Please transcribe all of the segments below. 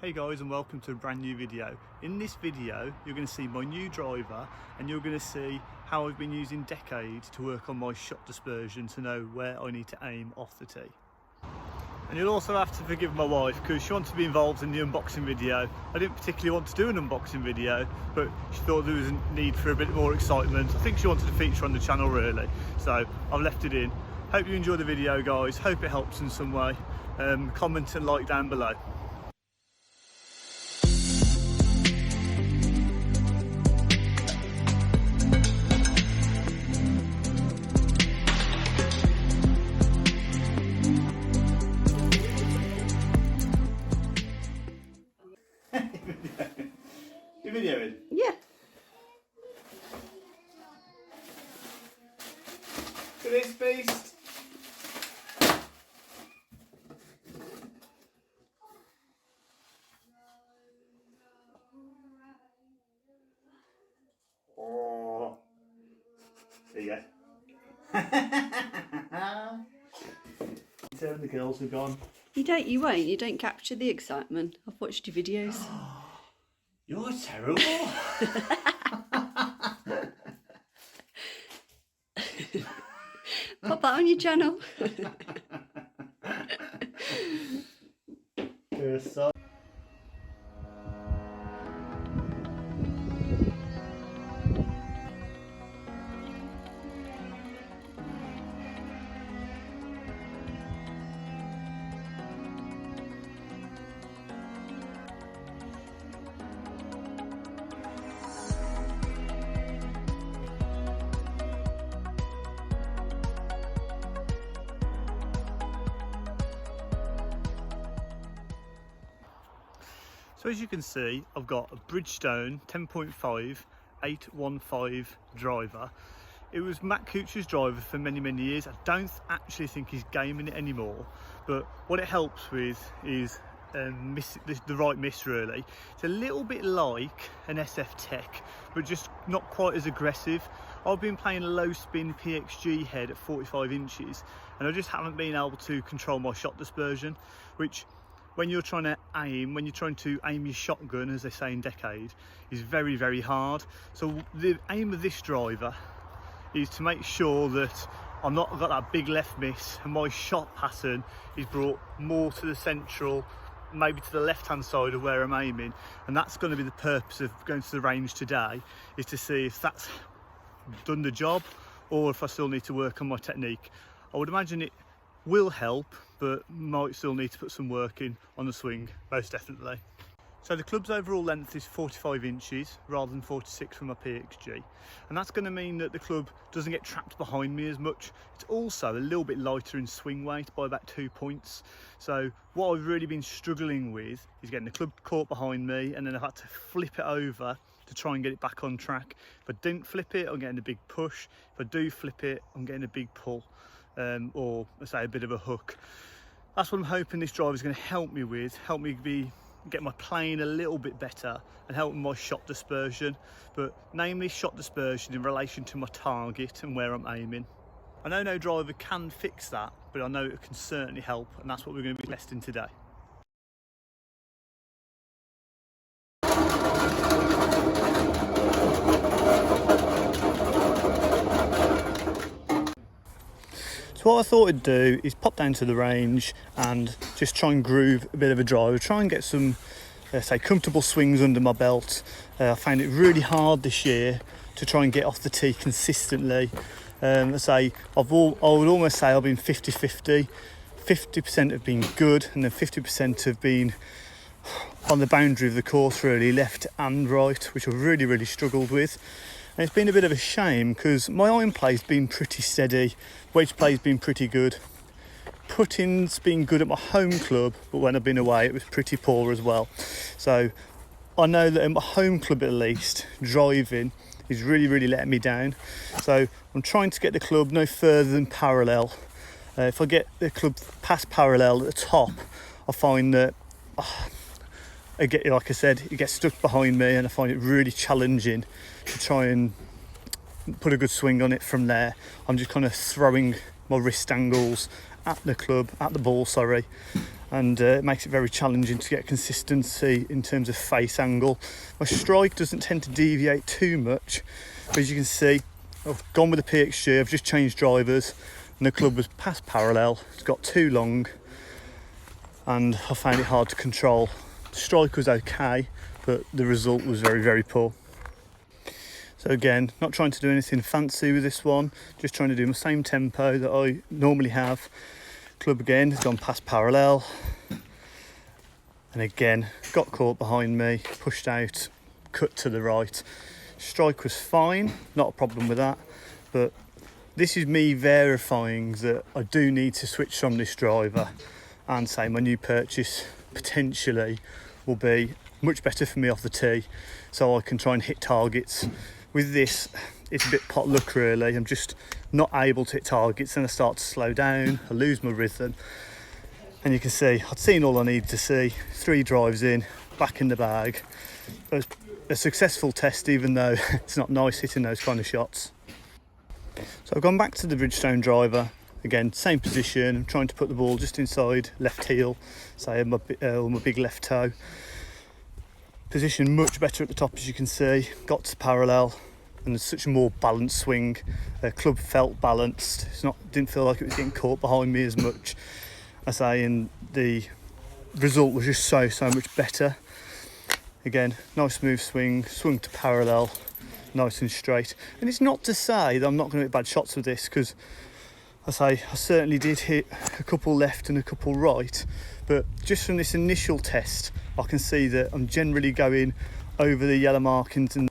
Hey guys, and welcome to a brand new video. In this video you're going to see my new driver and you're going to see how I've been using decades to work on my shot dispersion to know where I need to aim off the tee. And you'll also have to forgive my wife because she wanted to be involved in the unboxing video. I didn't particularly want to do an unboxing video, but she thought there was a need for a bit more excitement. I think she wanted to feature on the channel really, so I've left it in. Hope you enjoy the video guys, hope it helps in some way. Comment and like down below. You videoing? Yeah. To this beast. Oh. There you go. So the girls are gone. You won't. You don't capture the excitement. I've watched your videos. You're terrible. Pop that on your channel. You're so So as you can see, I've got a Bridgestone 10.5 815 driver. It was Matt Kuchar's driver for many years. I don't actually think he's gaming it anymore, but what it helps with is the right miss really. It's a little bit like an SF Tech, but just not quite as aggressive. I've been playing a low spin PXG head at 45 inches and I just haven't been able to control my shot dispersion, which when you're trying to aim your shotgun, as they say in Decade, is very hard. So the aim of this driver is to make sure that I've not got that big left miss and my shot pattern is brought more to the central, maybe to the left hand side of where I'm aiming. And that's going to be the purpose of going to the range today, is to see if that's done the job or if I still need to work on my technique. I would imagine it will help, but might still need to put some work in on the swing, most definitely. So the club's overall length is 45 inches rather than 46 from my PXG, and that's going to mean that the club doesn't get trapped behind me as much. It's also a little bit lighter in swing weight by about 2 points. So what I've really been struggling with is getting the club caught behind me, and then I've had to flip it over to try and get it back on track. If I didn't flip it, I'm getting a big push. If I do flip it, I'm getting a big pull. Or let's say a bit of a hook. That's what I'm hoping this driver is going to help me with, get my playing a little bit better and help with my shot dispersion, but namely shot dispersion in relation to my target and where I'm aiming. I know no driver can fix that, but I know it can certainly help, and that's what we're going to be testing today. So what I thought I'd do is pop down to the range and just try and groove a bit of a drive, try and get some, say, comfortable swings under my belt. I found it really hard this year to try and get off the tee consistently. I would almost say I've been 50-50. 50% have been good, and then 50% have been on the boundary of the course, really, left and right, which I've really struggled with. And it's been a bit of a shame because my iron play's been pretty steady, wedge play's been pretty good, putting's been good at my home club, but when I've been away it was pretty poor as well. So I know that at my home club at least, driving is really letting me down. So I'm trying to get the club no further than parallel. If I get the club past parallel at the top, I find that like I said, it gets stuck behind me, and I find it really challenging to try and put a good swing on it from there. I'm just kind of throwing my wrist angles at the club, at the ball, sorry, and it makes it very challenging to get consistency in terms of face angle. My strike doesn't tend to deviate too much, but as you can see, I've gone with the PXG, I've just changed drivers, and the club was past parallel. It's got too long, and I found it hard to control. The strike was okay, but the result was very, very poor. So again, not trying to do anything fancy with this one, just trying to do my same tempo that I normally have. Club again has gone past parallel, and again got caught behind me, pushed out, cut to the right. Strike was fine, not a problem with that, but this is me verifying that I do need to switch from this driver, and say my new purchase potentially will be much better for me off the tee, so I can try and hit targets. With this, it's a bit pot luck really. I'm just not able to hit targets, and I start to slow down, I lose my rhythm. And you can see, I'd seen all I needed to see. 3 drives in, back in the bag. It was a successful test, even though it's not nice hitting those kind of shots. So I've gone back to the Bridgestone driver. Again, same position, I'm trying to put the ball just inside left heel, say my big left toe. Position much better at the top, as you can see, got to parallel, and there's such a more balanced swing. Club felt balanced, didn't feel like it was getting caught behind me as much. I say, and the result was just so much better. Again, nice smooth swing, swung to parallel, nice and straight. And it's not to say that I'm not going to hit bad shots with this, because I certainly did hit a couple left and a couple right, but just from this initial test I can see that I'm generally going over the yellow markings, and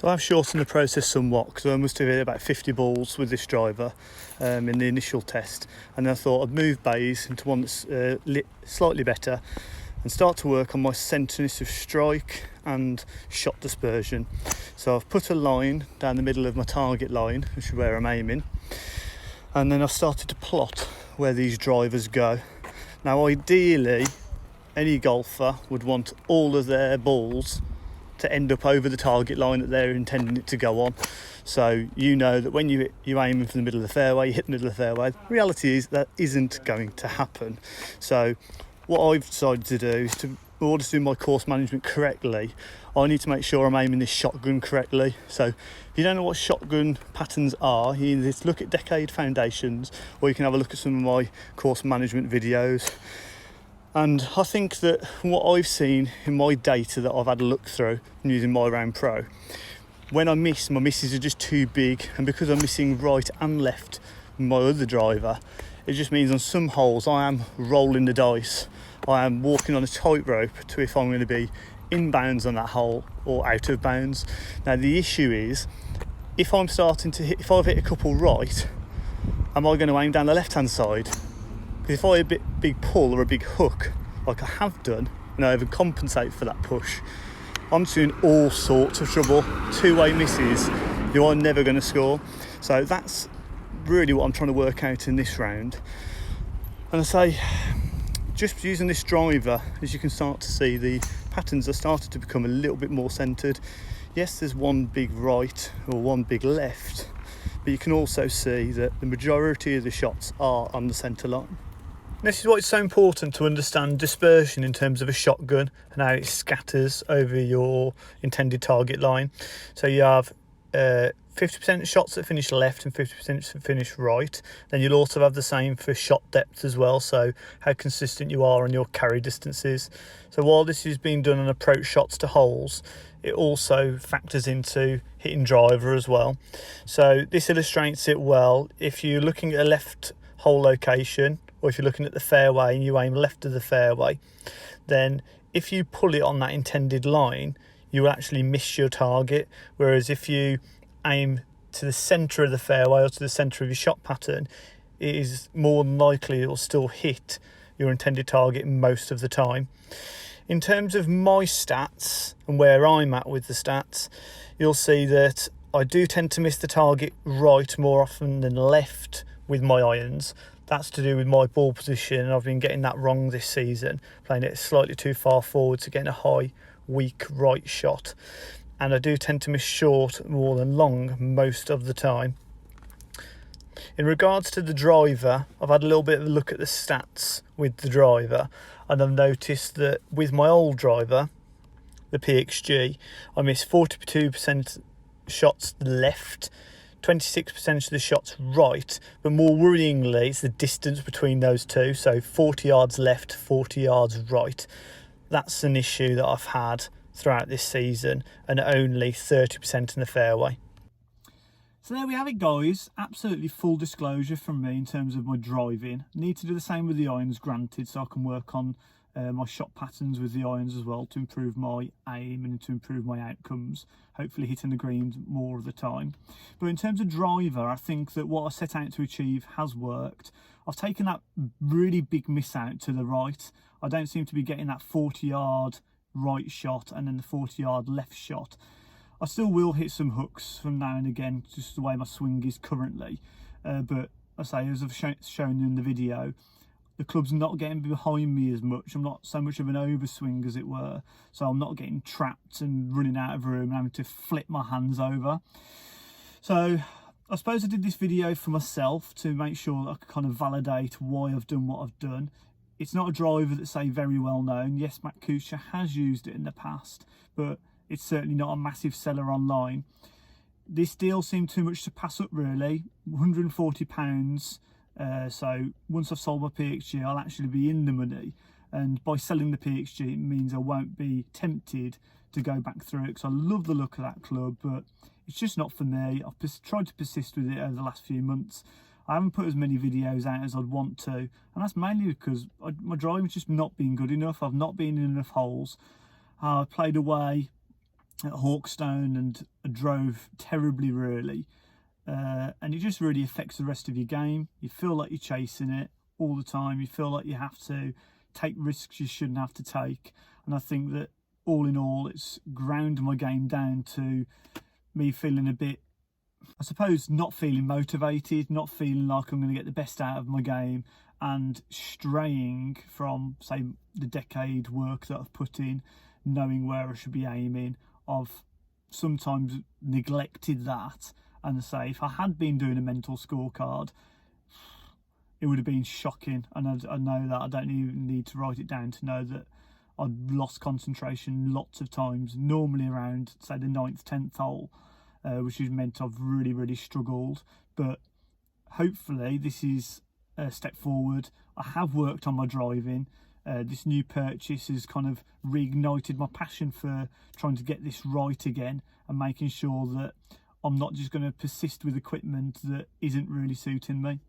so I've shortened the process somewhat, because I must have hit about 50 balls with this driver in the initial test, and I thought I'd move bays into one that's lit slightly better and start to work on my centreness of strike and shot dispersion. So I've put a line down the middle of my target line, which is where I'm aiming, and then I've started to plot where these drivers go. Now ideally, any golfer would want all of their balls to end up over the target line that they're intending it to go on. So you know that when you're aiming for the middle of the fairway, you hit the middle of the fairway. The reality is that isn't going to happen. So what I've decided to do is, in order to do my course management correctly, I need to make sure I'm aiming this shotgun correctly. So if you don't know what shotgun patterns are, you either look at Decade Foundations, or you can have a look at some of my course management videos. And I think that what I've seen in my data that I've had a look through using my Round Pro, when I miss, my misses are just too big, and because I'm missing right and left with my other driver, it just means on some holes I am rolling the dice. I am walking on a tightrope to if I'm going to be in bounds on that hole or out of bounds. Now the issue is, if I've hit a couple right, am I going to aim down the left hand side? Because if I hit a big pull or a big hook, like I have done, and I overcompensate for that push, I'm just in all sorts of trouble. Two-way misses, you are never going to score. So that's really what I'm trying to work out in this round. And I say, just using this driver, as you can start to see, the patterns are starting to become a little bit more centred. Yes, there's one big right or one big left, but you can also see that the majority of the shots are on the centre line. This is why it's so important to understand dispersion in terms of a shotgun and how it scatters over your intended target line. So you have 50% shots that finish left and 50% that finish right. Then you'll also have the same for shot depth as well, so how consistent you are on your carry distances. So while this is being done on approach shots to holes, it also factors into hitting driver as well. So this illustrates it well. If you're looking at a left hole location, or if you're looking at the fairway and you aim left of the fairway, then if you pull it on that intended line, you will actually miss your target. Whereas if you aim to the centre of the fairway or to the centre of your shot pattern, it is more than likely it will still hit your intended target most of the time. In terms of my stats and where I'm at with the stats, you'll see that I do tend to miss the target right more often than left with my irons. That's to do with my ball position, and I've been getting that wrong this season, playing it slightly too far forward to get a high, weak right shot. And I do tend to miss short more than long most of the time. In regards to the driver, I've had a little bit of a look at the stats with the driver, and I've noticed that with my old driver, the PXG, I missed 42% shots left, 26% of the shots right, but more worryingly, it's the distance between those two. So 40 yards left, 40 yards right. That's an issue that I've had throughout this season, and only 30% in the fairway. So there we have it, guys. Absolutely full disclosure from me in terms of my driving. Need to do the same with the irons, granted, so I can work on my shot patterns with the irons as well to improve my aim and to improve my outcomes, hopefully hitting the greens more of the time. But in terms of driver, I think that what I set out to achieve has worked. I've taken that really big miss out to the right. I don't seem to be getting that 40-yard right shot and then the 40-yard left shot. I still will hit some hooks from now and again, just the way my swing is currently, but I say, as I've shown in the video, the club's not getting behind me as much. I'm not so much of an overswing, as it were, so I'm not getting trapped and running out of room and having to flip my hands over. So I suppose I did this video for myself to make sure that I could kind of validate why I've done what I've done. It's not a driver that's, say, very well known. Yes, Matt Kuchar has used it in the past, but it's certainly not a massive seller online. This deal seemed too much to pass up, really. £140. So once I've sold my PXG, I'll actually be in the money, and by selling the PXG, it means I won't be tempted to go back through it, because I love the look of that club, but it's just not for me. I've tried to persist with it over the last few months. I haven't put as many videos out as I'd want to, and that's mainly because my driving's just not been good enough. I've not been in enough holes. I played away at Hawkstone and I drove terribly, really. And it just really affects the rest of your game. You feel like you're chasing it all the time. You feel like you have to take risks you shouldn't have to take. And I think that all in all, it's ground my game down to me feeling a bit, I suppose, not feeling motivated, not feeling like I'm going to get the best out of my game, and straying from, say, the decade work that I've put in, knowing where I should be aiming. I've sometimes neglected that. And say, if I had been doing a mental scorecard, it would have been shocking. And I know that I don't even need to write it down to know that I'd lost concentration lots of times, normally around, say, the 9th, 10th hole, which has meant I've really, really struggled. But hopefully this is a step forward. I have worked on my driving. This new purchase has kind of reignited my passion for trying to get this right again and making sure that I'm not just going to persist with equipment that isn't really suiting me.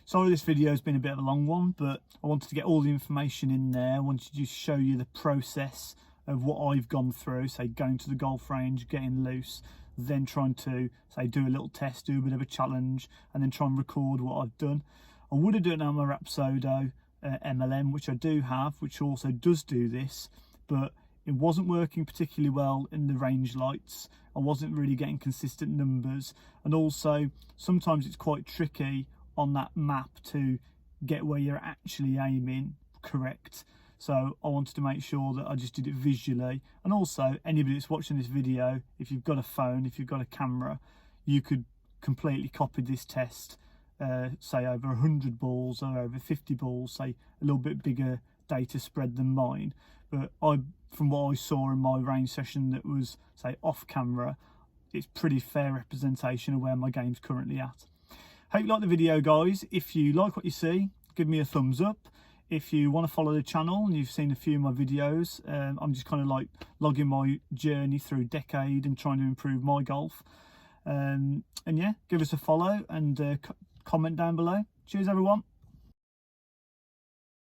Sorry this video has been a bit of a long one, but I wanted to get all the information in there. I wanted to just show you the process of what I've gone through, say going to the golf range, getting loose, then trying to, say, do a little test, do a bit of a challenge, and then try and record what I've done. I would have done it on my Rapsodo MLM, which I do have, which also does do this, but it wasn't working particularly well in the range lights. I wasn't really getting consistent numbers, and also sometimes it's quite tricky on that map to get where you're actually aiming correct. So I wanted to make sure that I just did it visually. And also, anybody that's watching this video, if you've got a phone, if you've got a camera, you could completely copy this test, say over 100 balls or over 50 balls, say a little bit bigger data spread than mine. But from what I saw in my range session that was, say, off camera, it's pretty fair representation of where my game's currently at. Hope you like the video, guys. If you like what you see, give me a thumbs up. If you want to follow the channel and you've seen a few of my videos, I'm just kind of like logging my journey through decade and trying to improve my golf. And yeah, give us a follow and comment down below. Cheers, everyone.